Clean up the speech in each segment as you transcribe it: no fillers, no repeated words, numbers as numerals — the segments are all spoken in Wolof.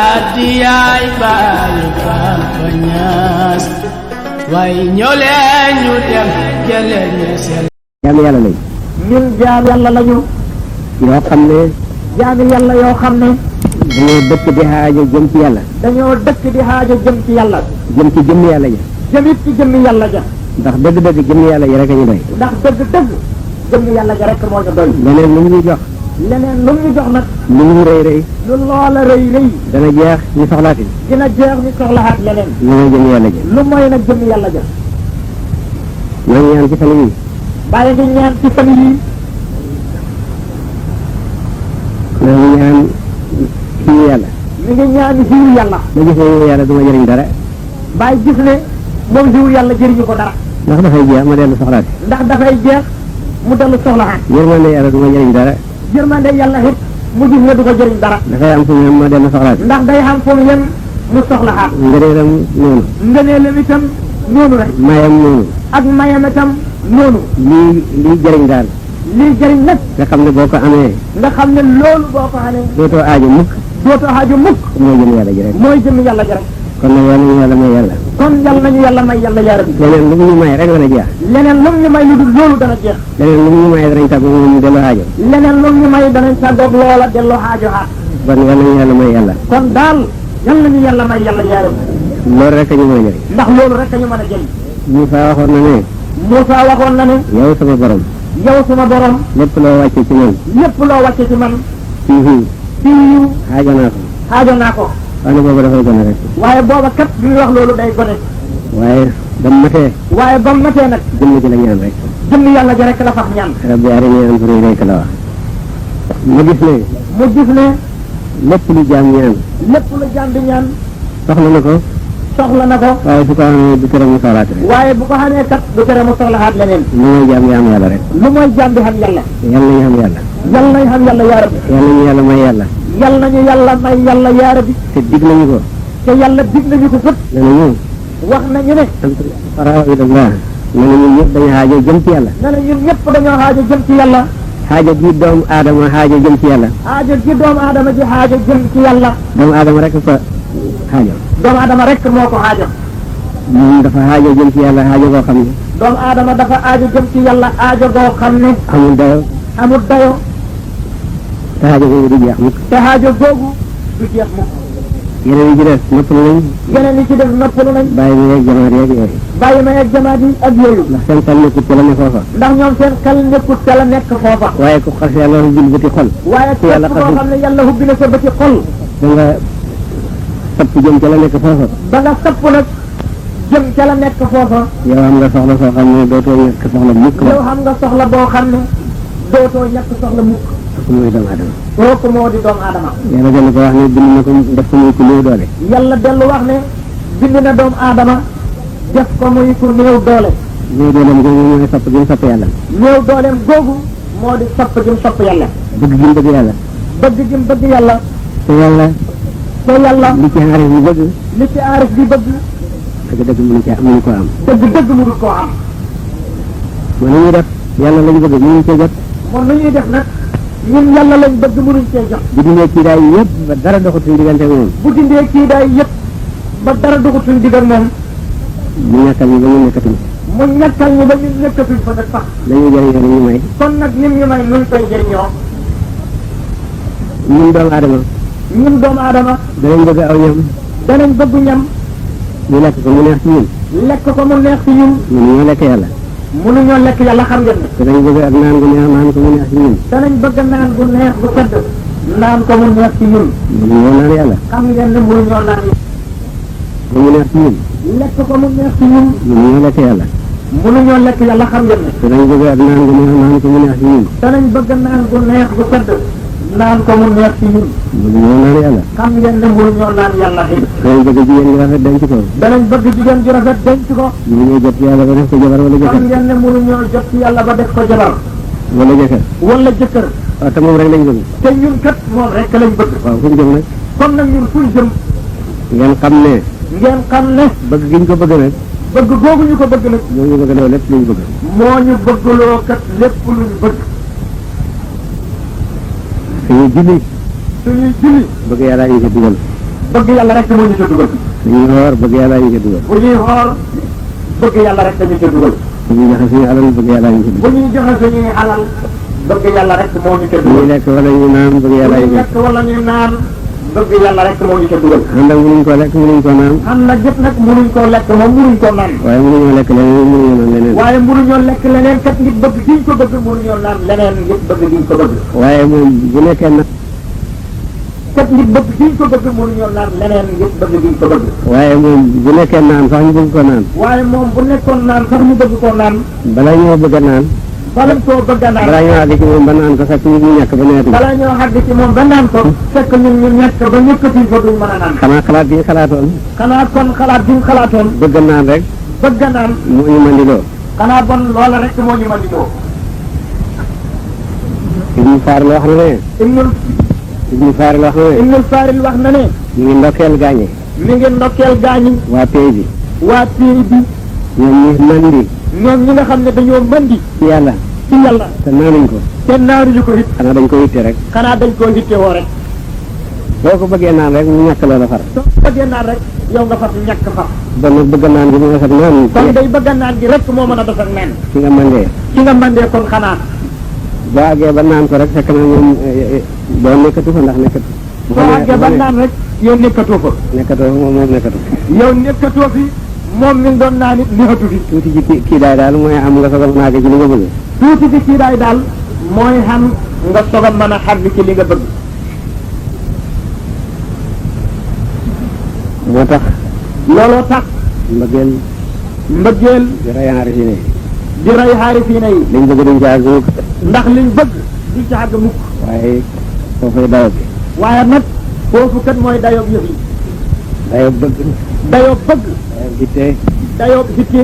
Adiyaay baay Papa Ñas way ñoo leen ñu dem jëlee ñu seen jaam yàlla lañ ñun jaam yàlla lañu yoo xam ne jaami yàlla yoo xam ne dañoo dëkk di xaajo jëm ci yàlla dañoo dëkk di xaajo jëm ci yàlla jëm ci jëmm yàlla ja jëmit ci jëmmi yàlla ja ndax dëgg-dëgg jëmm yàlla ja rek a ñu doy ndax dëgg-dëgg jëmmi yàlla ja rek moo ñu doy leneen lu ñu jox leneen lu ñu jox nag lu ñu rëy rëy lu loola rëy rëy dana jeex ñu soxlaati dina jeex ñu soxlaat leneen lu mooy jëmm yàlla ja lu mooy nag jëmmi yàlla ja maa ngi ñaan ci fan yi bàyyi ngi ñaan ci fan yi maa ngi ñaan ci yàlla mi ngi ñaan jiwu yàlla ma gis ne yow yàlla du ma jëriñ dara bàyyi gis ne moom jiwu yàlla jëriñu ko dara ndax dafay jeex ma dellu soxlaati ndax dafay jeex mu dellu soxlaat yërmande yàlla du ma jëriñ dara yërmande yàlla it mu gis ne du ko jëriñ dara dafay am fu mu yem ma dellu soxlaati ndax day xam fu mu yem mu soxlaat ngëneelam noonu ngëneelam itam noonu rek mayam noonu ak mayam itam noonu lii jëriñ daal lii jëriñ nag nga xam ne boo ko amee nga xam ne loolu boo ko xamee dootoo aajo mukk dootoo xaaju mukk mooy jëm yàlla ji rek mooy jëm yàlla ji rek kon nag yàlla ñu yàlla may yàlla kon yàlla nañu yàlla may yàlla yaa rabbi leneen lu mu ñu may rek dana jeex leneen lu ñu may lu dul loolu dana jeex leneen lu mu ñu may danañ tàggu moom delloo aajo leneen lu ñu may danañ tàggoog loola delloo xaaju xaat kon yàlla ñu yàlla may yàlla kon daal yàlla nañu yàlla may yàlla yaa rabbi loolu rek a ñu mën a jëriñ ndax loolu rek ñu mën a jëriñ Moussa waxoon na ne Moussa waxoon na ne yow sama borom yow suma borom lépp loo wàcce ci man lépp loo wàcce ci man fii fii xaajo naa ko xaajo naa ko waaye boobu dafay gone rek waaye booba kat bi muy wax loolu day gone waaye dam matee waaye ba mu matee nag jëmm ji la ñaan rek jëmm yàlla ji rek la fax ñaan rabbi arini anzur ilayka la wax ma gis ne mu gis ne lépp lu jaam ñaan lépp lu jaam di ñaan soxla na ko soxla na ko waaye su ko amee du tere mu soxlaati rek waaye bu ko xamee kat du tere mu soxlaxaat leneen lu mooy jaam yi am yàlla rek lu mooy jaam di xam yàlla yàlla nañu xam yàlla yàlla nañ xam yàlla yaa rabbi yàlla ñu yàlla may yàlla yàlla nañu yàlla may yàlla yaa rabbi te dig nañu ko te yàlla dig nañu ko fët ne nañu wax nañu ne fara ilallah ne na ñun ñëpp dañu xaajo jëm ci yàlla ne na ñun ñëpp dañoo xaajo jëm ci yàlla xaajo gi doomu aadama xaajo jëm ci yàlla xaajo ji doomu aadama ji xaajo jëm ci yàlla doomu aadama rek ko xaajo doomu aadama rek moo ko xaajo moom dafa xaajo jëm ci yàlla xaajo goo xam ne doomu aadama dafa aajo jëm ci yàlla aajo goo xam ne amul dayo amul dayo te xaajo googu du jeex mukk te aajo googu du jeex mukk yeneen yi ci des noppalu nañ yeneen yi ci def noppalu nañ bàyyi ma yeeg jamaat yeeg yooyu bàyyi ma ak jamaat yi ak yooyu ndax seen xel nekkut ci la ne foofa ndax ñoom seen xel nekkut ca la nekk foofa waaye ku xas yàlla bil bëti xol waaye ku yàlla képp koo xam ne yàlla hubbi na sa bëti xol da nga sapp jëm ca la nekk foofa ba nga sapp nag jëm ca la nekk foofa yow am nga soxla soo xam ne dootoo ñàkk soxla mukk yow xam nga soxla boo xam ne dootoo ñàkk soxla mukk kooku mooy doomu aadama kooku moo di doomu aadama yàlla dellu ko wax ne bind na ko def ko muy ku néew doole yàlla dellu wax ne bind na doomu aadama def ko muy ku néew doole néew dooleem googu mooy sopp gi mu sopp yàlla néew dooleem googu moo di sopp gi mu sopp yàlla bëgg gi mu bëgg yàlla bëgg gi mu bëgg yàlla te yàlla te yàlla li ci aarif bi bëgg li ci aarif bi bëgg dëgg-dëgg mënu ko am dëgg mu dul koo am man li ñuy def yàlla lañu bëgg mënuñ cee jot moom lu ñuy def nag ñun yàlla lañ bëgg mënuñ cee jot bu dindee kii daay yëpp ba dara doxut suñu diggante moom bu dindee kii daay yëpp ba dara dugut suñ digg ak moom mu ñàkkal ñu ba ñu nekkatuñ mu ñàkkal ñu ba ñun nekkatuñ fa nag sax lañuy jëriñoo la ñu may kon nag nim ñu may nuñ koy jëriñoo ñun doomu aadama ñun doomu aadama danañ bëgg aw ñam danañ bëgg ñam ñu lekk ko mu neex ci ñun lekk ko mu neex ci ñun ñun ñoo lekk yàlla mënuñoo lekk yàlla xam ngeen ne danañ bëgg ak naan gu neex naan ko mu neex ci ñun danañ bëgg naan bu neex bu sedd naan ko mu neex ci ñun mënuñoo naan yàlla xam ngeen ne mënuñoo naan ba mu neex ci ñun lekk ko mu neex ci ñun ñun ñoo lekk yàlla mënuñoo lekk yàlla xam ngeen ne danañ bëgg ak naan gu neex naan ko mu neex ci ñun danañ bëgg naan bu neex bu sedd naan ko mu neex ci ñun mënuñoo naan yàlla xam ngeen ne mënuñoo naan yàlla it danañ bëgg jigéen ñu rafet denc ko danañ bëgg jigéen ju rafet denc ko mënuñoo jot ci yàlla ba def ko jabar wala xam jëkkër ngeen ne mënuñoo jot ci yàlla ba def ko jabar wala jëkkër wala jëkkër waaw te moom rek lañ bëgg te ñun kat moom rek lañ bëgg waaw fu ñu jëm nag kon nag ñun fuñ jëm ngeen xam ne ngeen xam ne bëgg gi ñu ko bëgg nag bëgg googu ñu ko bëgg nag ñoo ñu bëgg loo lépp luñ bëgg moo ñu bëggloo kat lépp luñ bëgg suñuy julli suñuy julli bëgg yàlla ñu ci dugal bëgg yàlla rek moo ñu ca dugal. suñuy xoor bëgg yàlla ñu ca dugal. bu ñuy xool bëgg yàlla rek ñu ca dugal. bu ñuy joxe suñu alal bëgg yàlla ñu ca bu dugal. ñuy joxe suñuy alal bëgg yàlla rek moo ñu ca bu ñuy dugal. lekk wala ñu naan bëgg yàlla ñu bu ñuy ca lekk wala ñu naan bëgg yàlla rek moo ñu ca dugal. ànd ak mënuñ ko lekk mënuñ ko naan. ànd ak yëpp nag mënuñ koo lekk moom mënuñ koo naan. waaye mënuñoo lekk leneen mënuñoo naan leneen. waaye mënuñoo lekk leneen kat nit bëgg giñ ko bëgg mënuñoo naan leneen nit bëgg giñ ko bëgg. waaye moom bu nekkee na. kat nit bëgg giñ ko bëgg mënuñoo naan leneen nit bëgg giñ ko bëgg. waaye moom bu nekkee naan sax ñu bëgg ko naan. waaye moom bu nekkoon naan sax ñu bëgg koo naan. bala ñoo bëgg a naan. bala koo bëgg a naan. balaa ñoo àgg ci moom ba naan ko fekk ñu ñàkk ba neetuñ. bala ñoo àgg ci moom ba naan ko. fekk ñun ñu ñàkk ba ñëkkatuñ ko duñ mën a naan. xanaa xalaat bi ñu xalaatoon. xanaa kon xalaat bi ñu xalaatoon. bëgg naan rek. bëgg a naan. moo ñu mandiloo. xanaa bon loola rek moo ñu mandiloo. Ibnu Faaril wax na ne. Ibnu Faaril wax na ne. Ibnu Faaril wax na ne. ñu ngi ndokkeel gaañe. mi ngi ndokkeel gaañi. waa pay bi. waa pay bi. ñoom ñi mandi. ñoom ñi nga xam ne dañoo mandi. ci yàlla. ci yàlla. te naanuñ ko. te naanuñu ko it. xanaa dañ ko yitte rek. xanaa dañ koo yitte woo rek. boo ko bëggee naan rek mu ñàkk loola far. soo bëggee naan rek yow nga far ñàkk far. ba nag bëgg naan gi mu nga sax naan. kon day bëgg naan gi rek moo mën a def ak naan. ci nga mandee. ci nga mandee kon xanaa. boo àggee ba naan ko rek fekk na moom doo nekkatu fa ndax nekkatu. soo àggee ba naan rek yow nekkatoo fa. nekkatoo fa moom nekkatu. yow nekkatoo fi moom mi ngi doon naan it nekkatu fi. tuuti ji kii daal mooy am nga soog a mën a àgg ci li nga bëgg. tuuti ci kii daal mooy xam nga soog a mën a xàgg ci li nga bëgg. moo tax. looloo tax. mbëggeel. di rey xaarisiine yi. di rey xaarisiine yi. liñ bëgg duñ ca àgg mukk. ndax liñ bëgg duñ ca àgg mukk. waaye foofay dayo bi. waaye nag foofu kat mooy dayoo yëf yi. dayo bëgg. dayoo bëgg. dayo hitte. dayoo hitte.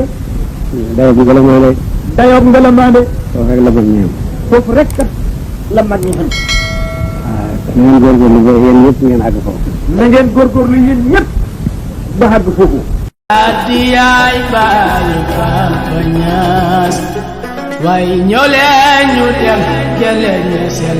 dayo bi ngelawaale. dayoo ngelamaande. foofu rek la mag ñi am. foofu rek kat la mag ñi xam. na ngeen góorgóorlu ba yéen ñëpp ngeen àgg foofu. na ngeen góorgóorlu yéen ñëpp ba àgg foofu. Adiyaay baayu Papa Ñas way ñoo leen ñu dem jëlee ñesel